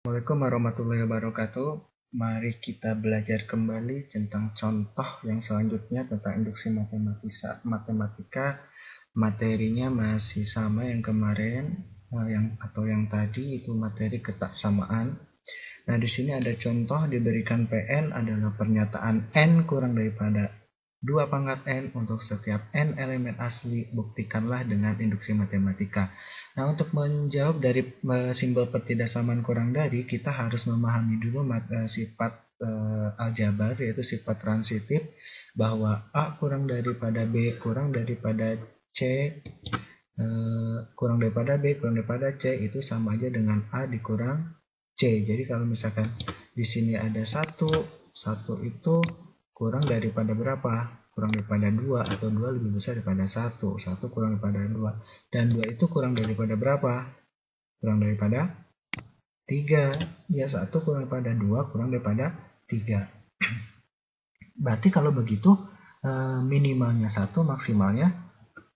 Assalamualaikum warahmatullahi wabarakatuh. Mari kita belajar kembali tentang contoh yang selanjutnya tentang induksi matematika. Materinya masih sama yang kemarin, yang tadi itu materi ketaksamaan. Nah, di sini ada contoh diberikan PN adalah pernyataan N kurang daripada 2 pangkat N untuk setiap N elemen asli, buktikanlah dengan induksi matematika. Nah, untuk menjawab dari simbol pertidaksamaan kurang dari, kita harus memahami dulu sifat aljabar, yaitu sifat transitif, bahwa A kurang daripada B kurang daripada C kurang daripada B kurang daripada C itu sama aja dengan A dikurang C. Jadi kalau misalkan di sini ada 1 itu kurang daripada berapa? Kurang daripada 2, atau 2 lebih besar daripada 1 kurang daripada 2, dan 2 itu kurang daripada berapa? Kurang daripada 3. Ya, 1 kurang daripada 2 kurang daripada 3. Berarti kalau begitu minimalnya 1, maksimalnya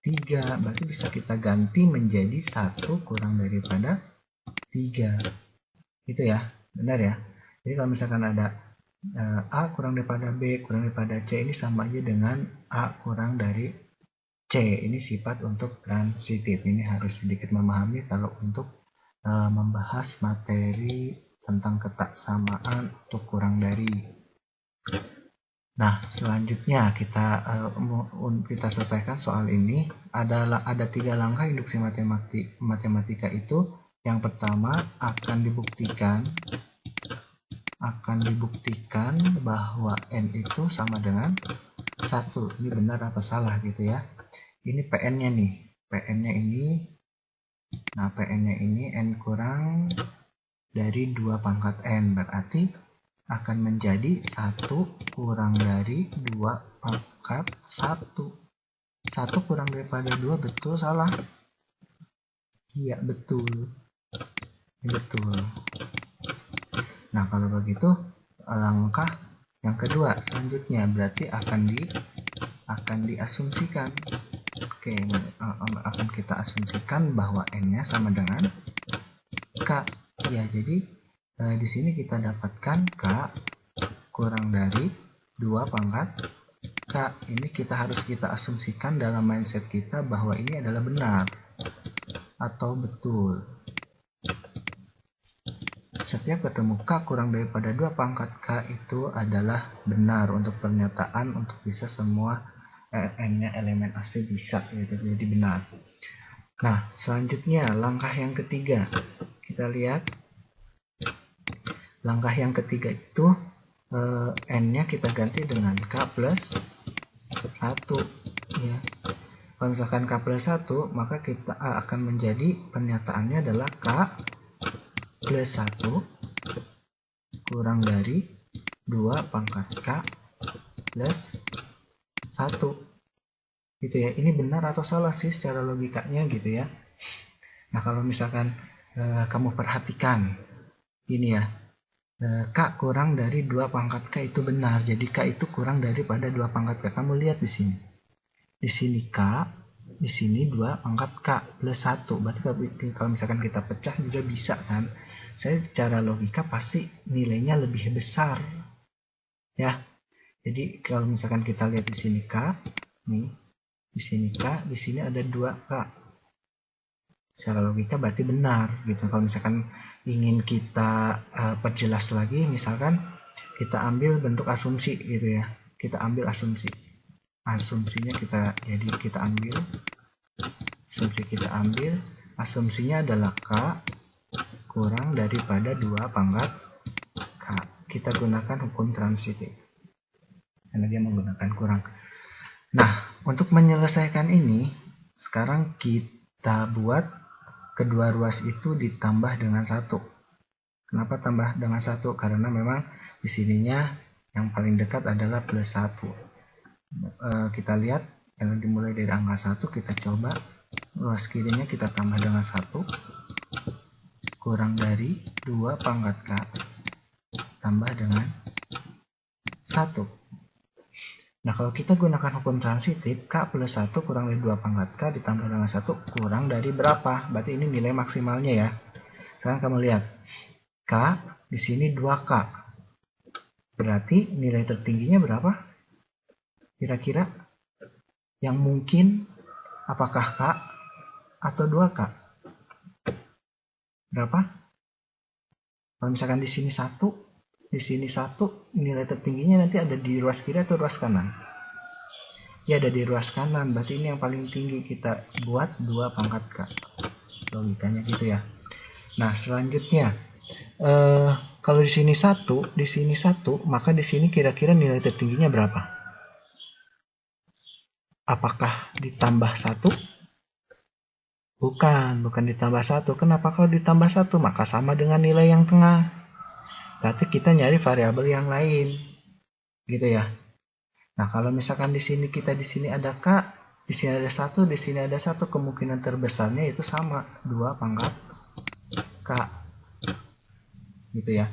3. Berarti bisa kita ganti menjadi 1 kurang daripada 3. Itu ya, benar ya. Jadi kalau misalkan ada A kurang daripada B kurang daripada C, ini sama aja dengan A kurang dari C. Ini sifat untuk transitif. Ini harus sedikit memahami kalau untuk membahas materi tentang ketaksamaan untuk kurang dari. Nah, selanjutnya kita selesaikan soal ini. Ada 3 langkah induksi matematika itu. Yang pertama akan dibuktikan bahwa N itu sama dengan 1. Ini benar atau salah gitu ya. Ini PN-nya nih. PN-nya ini N kurang dari 2 pangkat N. Berarti akan menjadi 1 kurang dari 2 pangkat 1. 1 kurang daripada 2, betul salah? Iya, betul. Betul. Nah, kalau begitu langkah yang kedua selanjutnya berarti akan diasumsikan. Oke, akan kita asumsikan bahwa N-nya sama dengan K. Ya, jadi di sini kita dapatkan K kurang dari 2 pangkat K. Ini harus kita asumsikan dalam mindset kita bahwa ini adalah benar atau betul. Setiap ketemu K kurang daripada 2 pangkat K itu adalah benar untuk pernyataan, untuk bisa semua N-nya elemen asli bisa gitu, jadi benar. Nah, selanjutnya langkah yang ketiga. Kita lihat langkah yang ketiga itu N-nya kita ganti dengan K plus 1 ya. Kalau misalkan K plus 1, maka kita akan menjadi pernyataannya adalah K plus 1 kurang dari 2 pangkat K plus 1 gitu ya. Ini benar atau salah sih secara logikanya gitu ya. Nah, kalau misalkan kamu perhatikan ini ya, K kurang dari 2 pangkat K itu benar. Jadi K itu kurang daripada 2 pangkat K. Kamu lihat di sini. Di sini K, di sini 2 pangkat K plus 1. Berarti kalau misalkan kita pecah juga bisa kan. Saya secara logika pasti nilainya lebih besar. Ya. Jadi kalau misalkan kita lihat di sini K, nih. Di sini K, di sini ada 2K. Secara logika berarti benar gitu. Kalau misalkan ingin kita perjelas lagi, misalkan kita ambil bentuk asumsi gitu ya. Kita ambil asumsi. Asumsinya kita ambil. Asumsinya adalah K kurang daripada 2 pangkat K. Kita gunakan hukum transitif karena dia menggunakan kurang. Nah, untuk menyelesaikan ini, sekarang kita buat kedua ruas itu ditambah dengan 1. Kenapa tambah dengan 1? Karena memang di sininya yang paling dekat adalah plus 1. Kita lihat yang dimulai dari angka 1, kita coba ruas kirinya kita tambah dengan 1 kurang dari 2 pangkat K tambah dengan 1. Nah, kalau kita gunakan hukum transitif, K plus 1 kurang dari 2 pangkat K ditambah dengan 1 kurang dari berapa? Berarti ini nilai maksimalnya ya. Sekarang kamu lihat. K, di sini 2K. Berarti nilai tertingginya berapa? Kira-kira yang mungkin apakah K atau 2K? Berapa? Kalau misalkan di sini 1, di sini 1, nilai tertingginya nanti ada di ruas kiri atau ruas kanan? Ya, ada di ruas kanan, berarti ini yang paling tinggi, kita buat 2 pangkat K. Logikanya gitu ya. Nah, selanjutnya kalau di sini 1, di sini 1, maka di sini kira-kira nilai tertingginya berapa? Apakah ditambah 1? Bukan ditambah 1. Kenapa? Kalau ditambah 1 maka sama dengan nilai yang tengah. Berarti kita nyari variabel yang lain. Gitu ya. Nah, kalau misalkan di sini ada K, di sini ada 1, di sini ada 1, kemungkinan terbesarnya itu sama, 2 pangkat K. Gitu ya.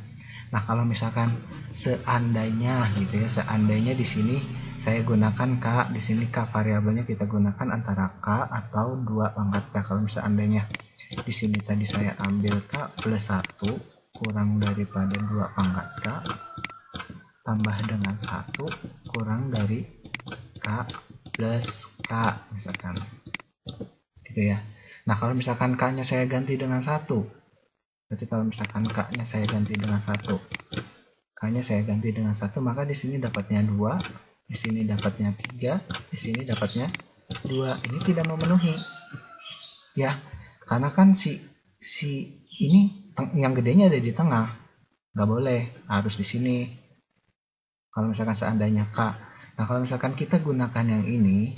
Nah, kalau misalkan seandainya gitu ya, seandainya di sini saya gunakan K, di sini K variabelnya kita gunakan antara K atau 2 pangkat K. Kalau misalnya di sini tadi saya ambil K plus 1 kurang daripada 2 pangkat K tambah dengan 1 kurang dari K plus K misalkan. Gitu ya. Nah, kalau misalkan K-nya saya ganti dengan 1, berarti kalau misalkan K-nya saya ganti dengan 1, K-nya saya ganti dengan 1, maka di sini dapatnya 2, di sini dapatnya 3, di sini dapatnya 2. Ini tidak memenuhi. Ya, karena kan si ini yang gedenya ada di tengah. Nggak boleh, harus di sini. Kalau misalkan seandainya K. Nah, kalau misalkan kita gunakan yang ini,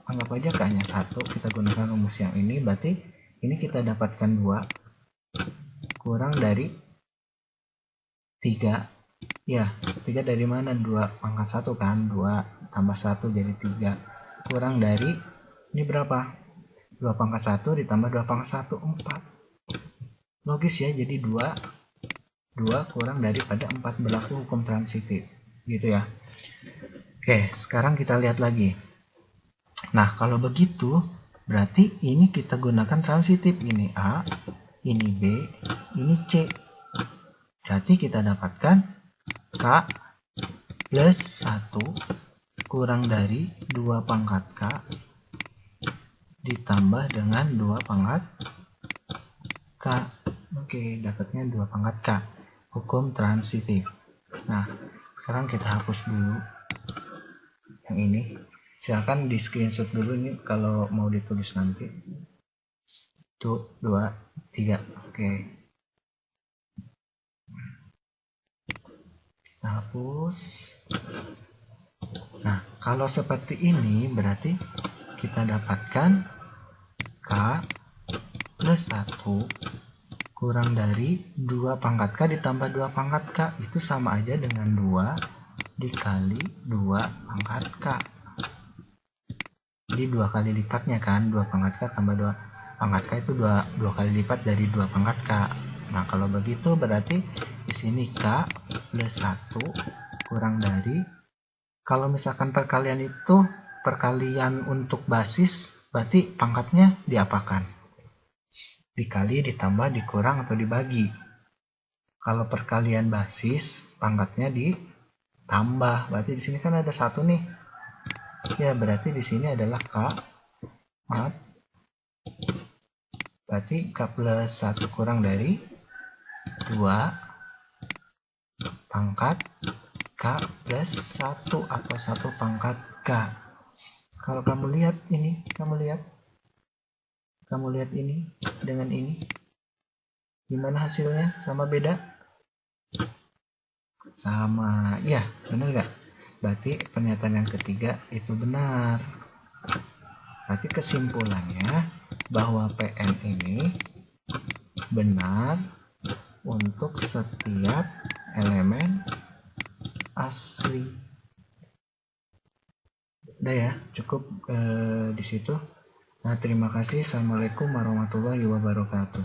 anggap aja K-nya 1, kita gunakan rumus yang ini, berarti ini kita dapatkan 2 kurang dari 3. Ya, 3 dari mana? 2 pangkat 1 kan? 2 tambah 1 jadi 3. Kurang dari, ini berapa? 2 pangkat 1 ditambah 2 pangkat 1, 4. Logis ya, jadi 2 kurang daripada 4, berlaku hukum transitif. Gitu ya. Oke, sekarang kita lihat lagi. Nah, kalau begitu, berarti ini kita gunakan transitif. Ini A, ini B, ini C. Berarti kita dapatkan K plus 1 kurang dari 2 pangkat K ditambah dengan 2 pangkat K. Oke, dapatnya 2 pangkat K. Hukum transitif. Nah, sekarang kita hapus dulu yang ini. Silahkan di screenshot dulu ini kalau mau ditulis nanti. 1, 2, 3. Oke. Kita hapus. Nah, kalau seperti ini berarti kita dapatkan K plus 1 kurang dari 2 pangkat K ditambah 2 pangkat K. Itu sama aja dengan 2 dikali 2 pangkat K. Jadi 2 kali lipatnya kan, 2 pangkat K tambah 2 pangkat K itu 2 kali lipat dari 2 pangkat K. Nah, kalau begitu berarti di sini K plus 1 kurang dari, kalau misalkan perkalian itu perkalian untuk basis, berarti pangkatnya diapakan? Dikali, ditambah, dikurang, atau dibagi. Kalau perkalian basis, pangkatnya ditambah. Berarti di sini kan ada 1 nih. Ya, berarti di sini adalah K. Maaf. Berarti K plus 1 kurang dari 2 pangkat K plus 1 atau 1 pangkat K. Kalau kamu lihat ini, kamu lihat ini dengan ini, gimana hasilnya? Sama beda? Sama, ya, benar nggak? Berarti pernyataan yang ketiga itu benar. Berarti kesimpulannya bahwa PN ini benar untuk setiap elemen asli. Udah ya, cukup di situ. Nah, terima kasih. Assalamualaikum warahmatullahi wabarakatuh.